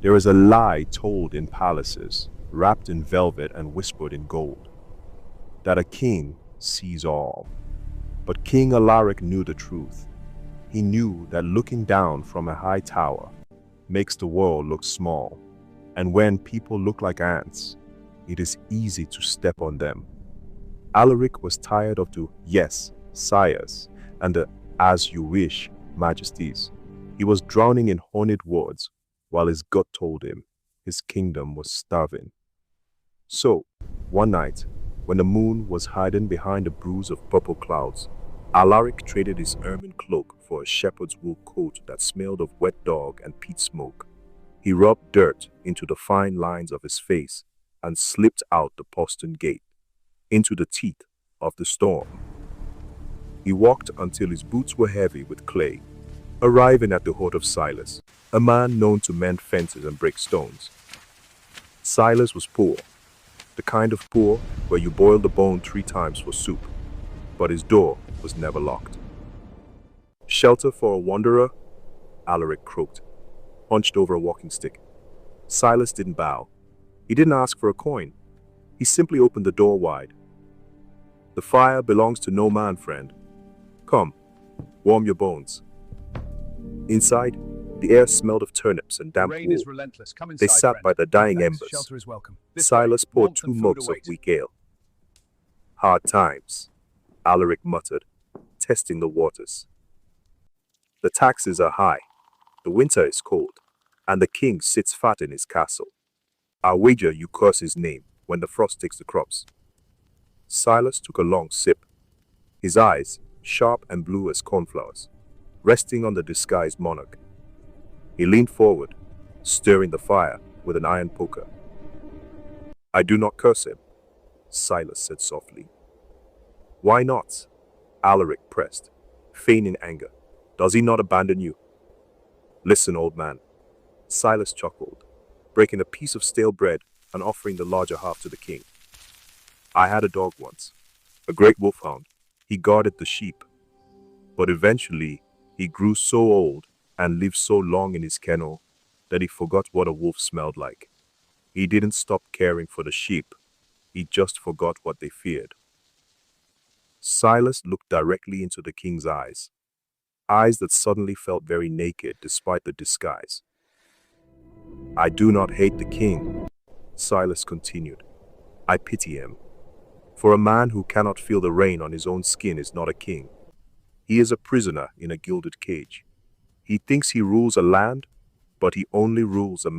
There is a lie told in palaces, wrapped in velvet and whispered in gold, that a king sees all. But King Alaric knew the truth. He knew that looking down from a high tower makes the world look small, and when people look like ants, it is easy to step on them. Alaric was tired of the yes, sires, and the as you wish, majesties. He was drowning in honeyed words, while his gut told him his kingdom was starving. So, one night, when the moon was hiding behind a bruise of purple clouds, Alaric traded his ermine cloak for a shepherd's wool coat that smelled of wet dog and peat smoke. He rubbed dirt into the fine lines of his face and slipped out the postern gate into the teeth of the storm. He walked until his boots were heavy with clay, arriving at the hut of Silas, a man known to mend fences and break stones. Silas was poor, the kind of poor where you boil the bone 3 times for soup, but his door was never locked. Shelter for a wanderer? Alaric croaked, hunched over a walking stick. Silas didn't bow. He didn't ask for a coin. He simply opened the door wide. The fire belongs to no man, friend. Come, warm your bones. Inside, the air smelled of turnips and damp Rain wool. is relentless. Come They inside, sat friend. by the dying Thanks. embers. Shelter is welcome. This Silas way. poured Warmth 2 and food mugs of await. weak ale. Hard times, Alaric muttered, testing the waters. The taxes are high, the winter is cold, and the king sits fat in his castle. I'll wager you curse his name when the frost takes the crops. Silas took a long sip, his eyes sharp and blue as cornflowers, resting on the disguised monarch. He leaned forward, stirring the fire with an iron poker. I do not curse him, Silas said softly. Why not? Alaric pressed, feigning anger. Does he not abandon you? Listen, old man. Silas chuckled, breaking a piece of stale bread and offering the larger half to the king. I had a dog once, a great wolfhound. He guarded the sheep. But eventually, he grew so old and lived so long in his kennel that he forgot what a wolf smelled like. He didn't stop caring for the sheep. He just forgot what they feared. Silas looked directly into the king's eyes that suddenly felt very naked despite the disguise. I do not hate the king, Silas continued. I pity him. For a man who cannot feel the rain on his own skin is not a king. He is a prisoner in a gilded cage. He thinks he rules a land, but he only rules a man.